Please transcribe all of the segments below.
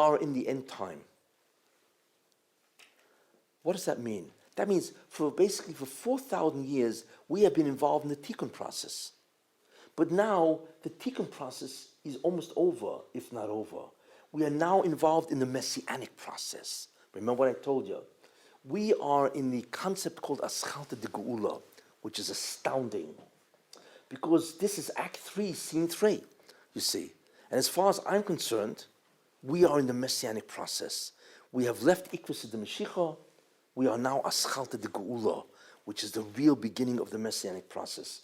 are in the end time. What does that mean? That means for 4,000 years, we have been involved in the tikkun process. But now, the tikkun process is almost over, if not over. We are now involved in the Messianic process. Remember what I told you? We are in the concept called Aschalta de Geula, which is astounding. Because this is Act 3, Scene 3, you see. And as far as I'm concerned, we are in the Messianic process. We have left Ikvus de Mashiach. We are now Aschalta de Geula, which is the real beginning of the Messianic process.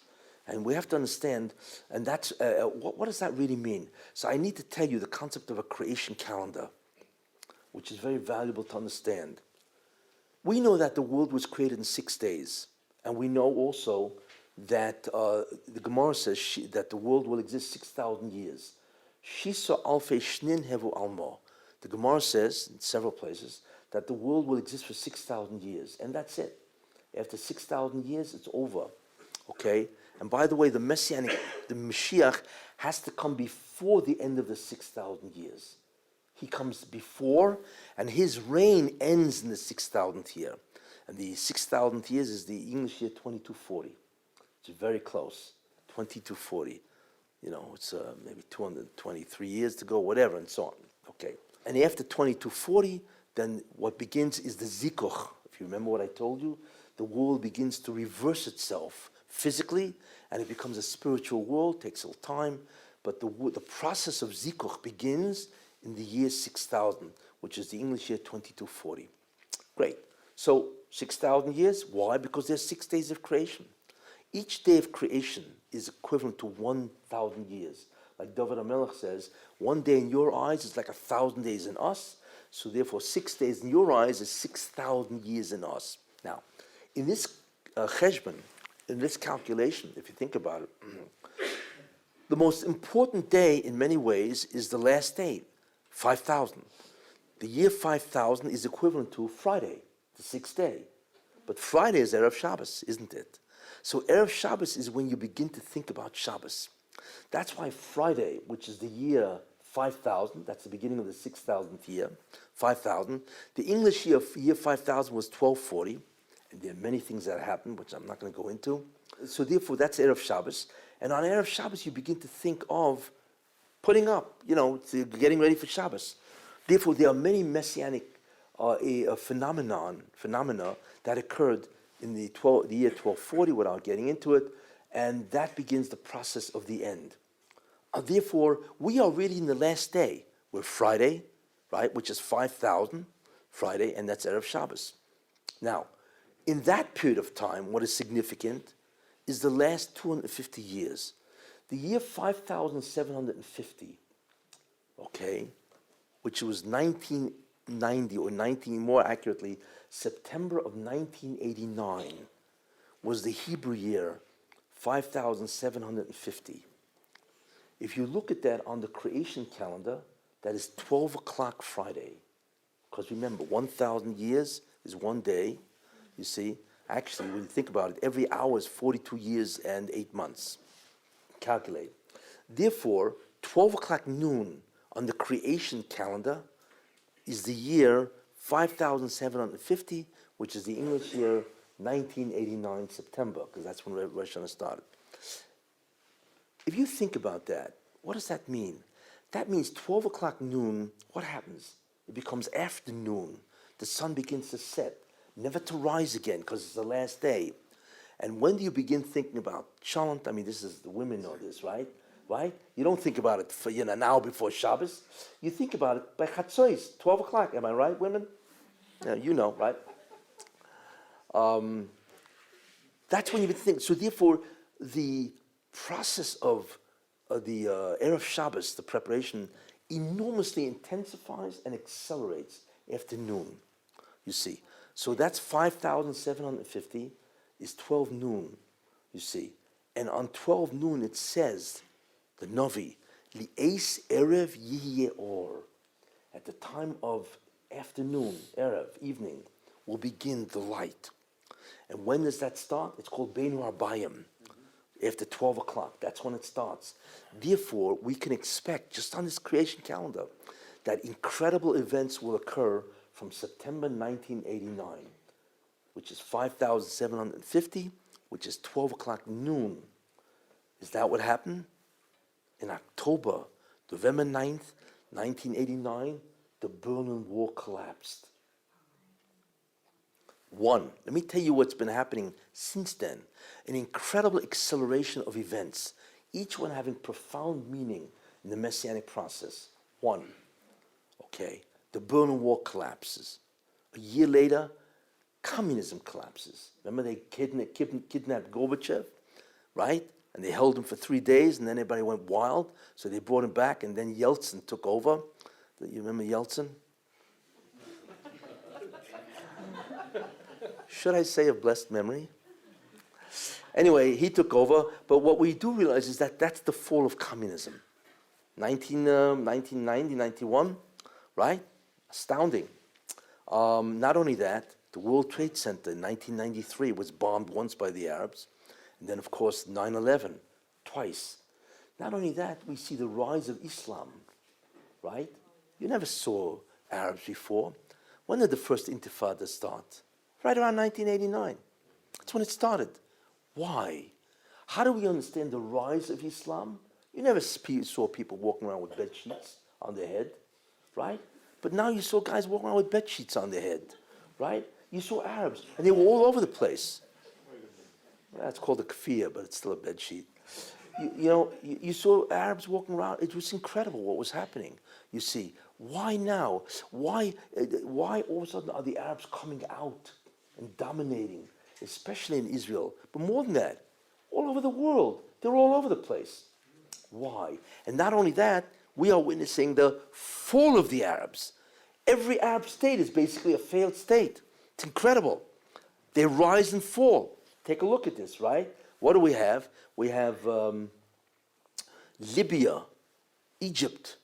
And we have to understand, and that's, what does that really mean? So I need to tell you the concept of a creation calendar, which is very valuable to understand. We know that the world was created in 6 days. And we know also that the Gemara says that the world will exist 6,000 years. Shisa alfei shnin hevu alma. The Gemara says in several places that the world will exist for 6,000 years. And that's it. After 6,000 years, it's over. Okay? And by the way, the Mashiach has to come before the end of the 6,000 years. He comes before, and his reign ends in the 6,000th year. And the 6,000th years is the English year 2240. It's very close, 2240. You know, it's maybe 223 years to go, whatever, and so on. Okay. And after 2240, then what begins is the Zikuch. If you remember what I told you, the world begins to reverse itself physically, and it becomes a spiritual world. Takes a little time, but the process of Zikuch begins in the year 6000, which is the English year 2240. Great. So 6,000 years. Why? Because there's 6 days of creation. Each day of creation is equivalent to 1,000 years. Like David HaMelech says, 1 day in your eyes is like 1,000 days in us. So therefore, 6 days in your eyes is 6,000 years in us. Now, in this cheshbon, in this calculation, if you think about it, the most important day in many ways is the last day, 5,000. The year 5,000 is equivalent to Friday, the 6th day. But Friday is Erev Shabbos, isn't it? So Erev Shabbos is when you begin to think about Shabbos. That's why Friday, which is the year 5,000, that's the beginning of the 6,000th year, 5,000. The English year 5,000 was 1240, and there are many things that happened, which I'm not going to go into. So therefore, that's Erev Shabbos. And on Erev Shabbos, you begin to think of putting up, getting ready for Shabbos. Therefore, there are many Messianic phenomena that occurred in the year 1240 without getting into it, and that begins the process of the end. Therefore, we are really in the last day. We're Friday, right, which is 5,000, Friday, and that's Erev Shabbos. Now, in that period of time, what is significant is the last 250 years. The year 5,750, okay, which was 1990, or more accurately, September of 1989, was the Hebrew year 5,750. If you look at that on the creation calendar, that is 12 o'clock Friday. Because remember, 1,000 years is 1 day. You see, actually, when you think about it, every hour is 42 years and 8 months. Calculate. Therefore, 12 o'clock noon on the creation calendar is the year 5,750, which is the English year 1989 September, because that's when Rosh Hashanah started. If you think about that, what does that mean? That means 12 o'clock noon, what happens? It becomes afternoon. The sun begins to set, never to rise again, because it's the last day. And when do you begin thinking about Shalom? I mean, this is, the women know this, right? Right? You don't think about it for, an hour before Shabbos. You think about it by Chatzois, 12 o'clock. Am I right, women? Yeah, you know, right? That's when you think. So therefore, the process of the Erev Shabbos, the preparation, enormously intensifies and accelerates after noon, you see. So that's 5,750 is 12 noon, you see. And on 12 noon it says, the Navi, Li'es Erev Yihyeh Or. At the time of afternoon, Erev, evening, will begin the light. And when does that start? It's called Beinu Arbayim. After 12 o'clock, that's when it starts. Therefore, we can expect, just on this creation calendar, that incredible events will occur from September 1989, which is 5,750, which is 12 o'clock noon. Is that what happened? In October, November 9th, 1989, the Berlin Wall collapsed. One, let me tell you what's been happening since then. An incredible acceleration of events, each one having profound meaning in the Messianic process. One, okay, the Berlin Wall collapses. A year later, communism collapses. Remember they kidnapped Gorbachev, right? And they held him for 3 days, and then everybody went wild, so they brought him back, and then Yeltsin took over. You remember Yeltsin? Should I say of blessed memory? Anyway, he took over, but what we do realize is that that's the fall of communism. 1990, 91, right? Astounding. Not only that, the World Trade Center in 1993 was bombed once by the Arabs, and then, of course, 9/11, twice. Not only that, we see the rise of Islam, right? You never saw Arabs before. When did the first Intifada start? Right around 1989. That's when it started. Why? How do we understand the rise of Islam? You never saw people walking around with bed sheets on their head, right? But now you saw guys walking around with bed sheets on their head, right? You saw Arabs, and they were all over the place. That's called a kafir, but it's still a bed sheet. You saw Arabs walking around. It was incredible what was happening. You see, why now? Why all of a sudden are the Arabs coming out and dominating, especially in Israel? But more than that, all over the world. They're all over the place. Why? And not only that, we are witnessing the fall of the Arabs. Every Arab state is basically a failed state. It's incredible. They rise and fall. Take a look at this, right? What do we have? We have Libya, Egypt,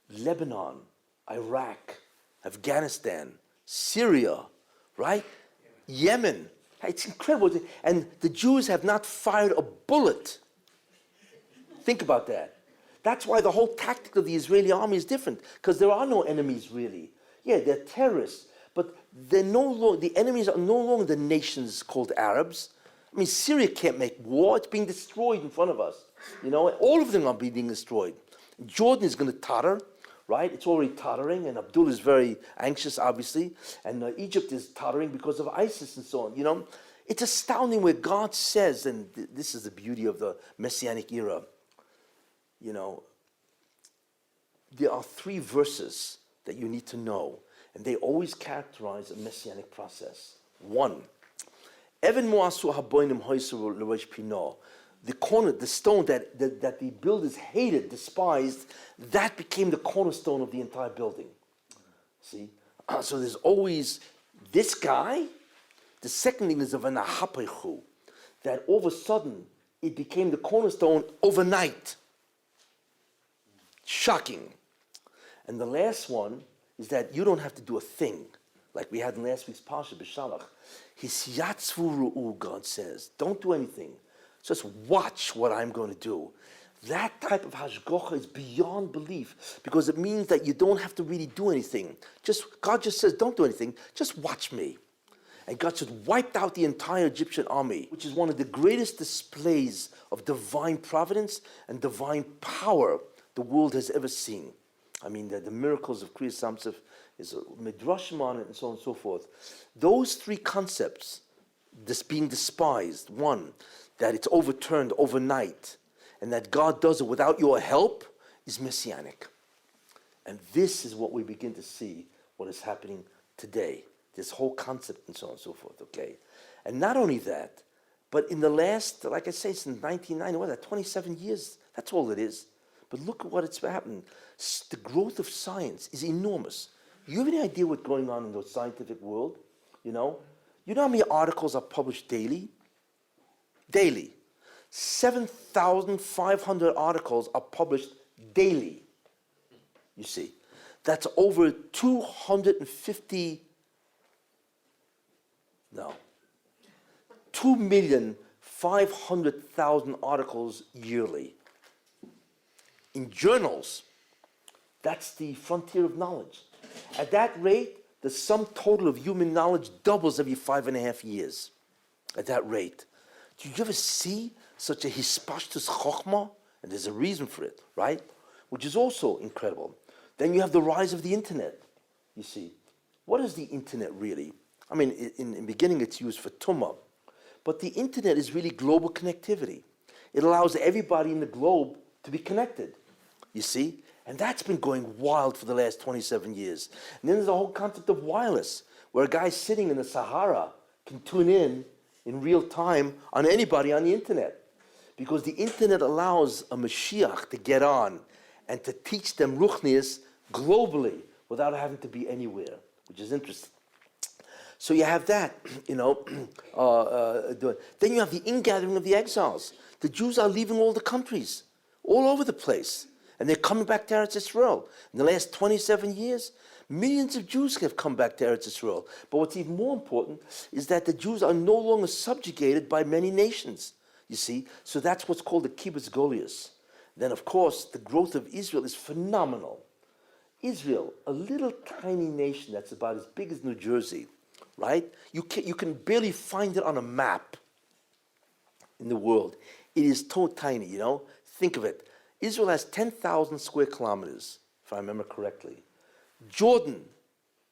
Lebanon, Iraq, Afghanistan, Syria, right? Yemen. It's incredible. And the Jews have not fired a bullet. Think about that. That's why the whole tactic of the Israeli army is different, because there are no enemies really. Yeah, they're terrorists, but the enemies are no longer the nations called Arabs. I mean, Syria can't make war. It's being destroyed in front of us. All of them are being destroyed. Jordan is going to totter, right? It's already tottering, and Abdullah is very anxious, obviously. And Egypt is tottering because of ISIS and so on. It's astounding where God says, and this is the beauty of the Messianic era. There are 3 verses that you need to know, and they always characterize a Messianic process. 1, Even moasu haboinim hoisaru l'rosh pino. The corner, the stone that the builders hated, despised, that became the cornerstone of the entire building. See? So there's always this guy. The second thing is of an ahapechu, that all of a sudden it became the cornerstone overnight. Shocking. And the last one is that you don't have to do a thing, like we had in last week's Parsha B'Shalach. Hisyatzvu ru'u, God says, don't do anything. Just watch what I'm going to do. That type of hashgocha is beyond belief, because it means that you don't have to really do anything. God just says, don't do anything, just watch me. And God just wiped out the entire Egyptian army, which is one of the greatest displays of divine providence and divine power the world has ever seen. I mean, the miracles of Kriyas Samsef is a midrashim on it, and so on and so forth. Those 3 concepts, this being despised, 1, that it's overturned overnight, and that God does it without your help, is Messianic. And this is what we begin to see, what is happening today. This whole concept and so on and so forth, okay? And not only that, but in the last, like I say, since 1990, what is that, 27 years, that's all it is. But look at what it's happened. The growth of science is enormous. You have any idea what's going on in the scientific world? You know how many articles are published daily? Daily. 7,500 articles are published daily. You see, that's over 2,500,000 articles yearly. In journals, That's the frontier of knowledge. At that rate, the sum total of human knowledge doubles every 5.5 years. At that rate. Do you ever see such a hispashtus chokhmah? And there's a reason for it, right? Which is also incredible. Then you have the rise of the internet, you see. What is the internet really? I mean, in the beginning it's used for tumah. But the internet is really global connectivity. It allows everybody in the globe to be connected, you see? And that's been going wild for the last 27 years. And then there's the whole concept of wireless, where a guy sitting in the Sahara can tune in real time on anybody on the internet. Because the internet allows a Mashiach to get on and to teach them Ruchnius globally without having to be anywhere, which is interesting. So you have that, you know. Then you have the ingathering of the exiles. The Jews are leaving all the countries, all over the place. And they're coming back to Eretz Yisrael. In the last 27 years, millions of Jews have come back to Eretz Yisrael. But what's even more important is that the Jews are no longer subjugated by many nations, you see. So that's what's called the kibbutz golius. Then, of course, the growth of Israel is phenomenal. Israel, a little tiny nation that's about as big as New Jersey, right? You can barely find it on a map in the world. It is so tiny, you know. Think of it. Israel has 10,000 square kilometers, if I remember correctly. Jordan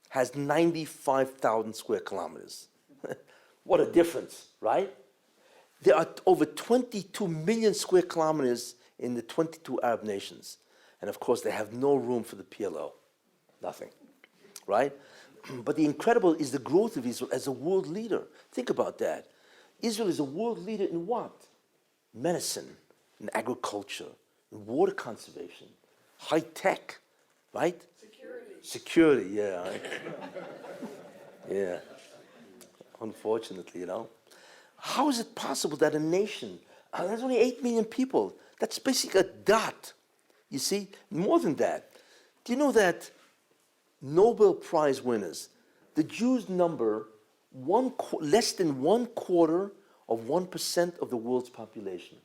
has 95,000 square kilometers. What a difference, right? There are over 22 million square kilometers in the 22 Arab nations. And of course, they have no room for the PLO. Nothing, right? But the incredible is the growth of Israel as a world leader. Think about that. Israel is a world leader in what? Medicine, in agriculture, in water conservation, high tech, right? Security, yeah. Yeah. Unfortunately, you know. How is it possible that a nation, there's only 8 million people, that's basically a dot. You see, more than that. Do you know that Nobel Prize winners, the Jews number less than 1/4 of 1% of the world's population?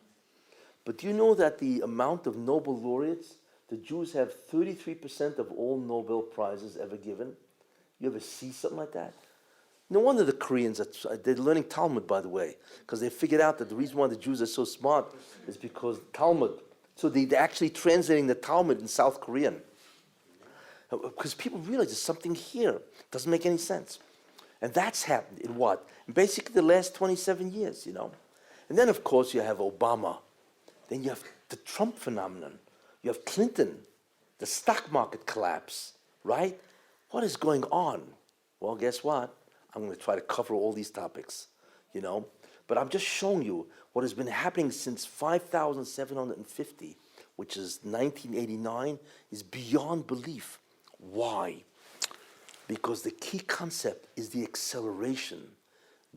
But do you know that the amount of Nobel laureates, the Jews have 33% of all Nobel Prizes ever given? You ever see something like that? No wonder the Koreans, they're learning Talmud, by the way, because they figured out that the reason why the Jews are so smart is because Talmud. So they're actually translating the Talmud in South Korean. Because people realize there's something here. It doesn't make any sense. And that's happened in what? In basically the last 27 years, you know. And then, of course, you have Obama. Then you have the Trump phenomenon. You have Clinton, the stock market collapse, right? What is going on? Well, guess what? I'm going to try to cover all these topics, you know. But I'm just showing you what has been happening since 5,750, which is 1989, is beyond belief. Why? Because the key concept is the acceleration.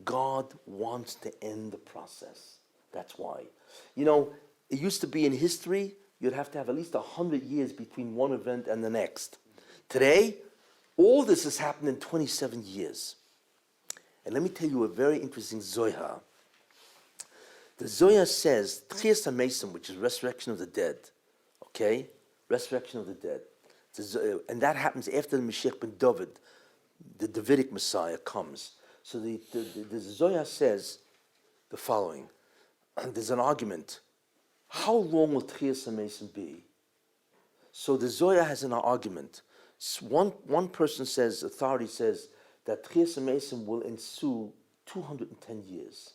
God wants to end the process. That's why. You know, it used to be in history, you'd have to have at least 100 years between one event and the next. Today, all this has happened in 27 years. And let me tell you a very interesting Zohar. The Zohar says, Tchias HaMesim, which is resurrection of the dead. Okay? Resurrection of the dead. And that happens after the Mashiach ben David, the Davidic Messiah, comes. So the Zohar says the following. There's an argument. How long will Tchias HaMesim be? So the Zohar has an argument. One person says, authority says, that Tchias HaMesim will ensue 210 years.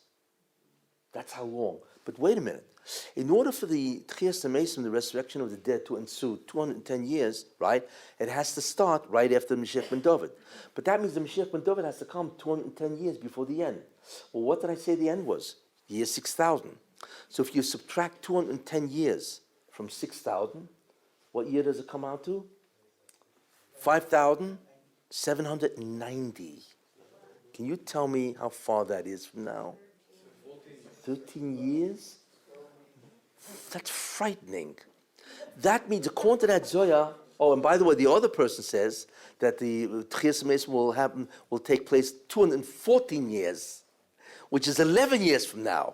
That's how long. But wait a minute. In order for the Tchias HaMesim, the resurrection of the dead, to ensue 210 years, right, it has to start right after the Mashiach ben David. But that means the Mashiach ben David has to come 210 years before the end. Well, what did I say the end was? Year 6,000. So if you subtract 210 years from 6,000, what year does it come out to? 5,790. Can you tell me how far that is from now? 13 years? That's frightening. That means, according to that Zohar, oh, and by the way, the other person says that the Tchias HaMesim will take place 214 years, which is 11 years from now.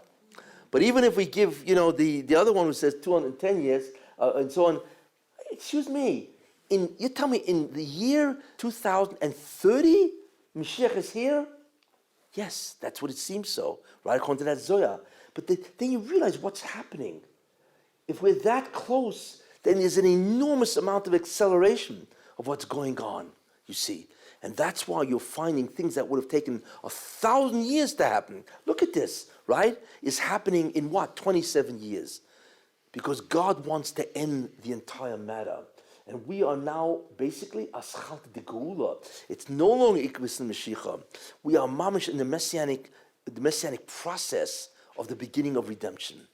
But even if we give, you know, the other one who says 210 years, and so on, excuse me, You tell me, in the year 2030, Mashiach is here? Yes, that's what it seems so, right? According to that Zohar. But then you realize what's happening. If we're that close, then there's an enormous amount of acceleration of what's going on, you see. And that's why you're finding things that would have taken 1,000 years to happen. Look at this, right? Is happening in what? 27 years. Because God wants to end the entire matter. And we are now basically aschat de geula. It's no longer ikvis and Mashiach. We are mamish in the messianic process of the beginning of redemption,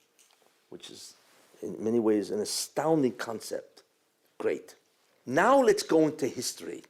which is in many ways an astounding concept. Great. Now let's go into history.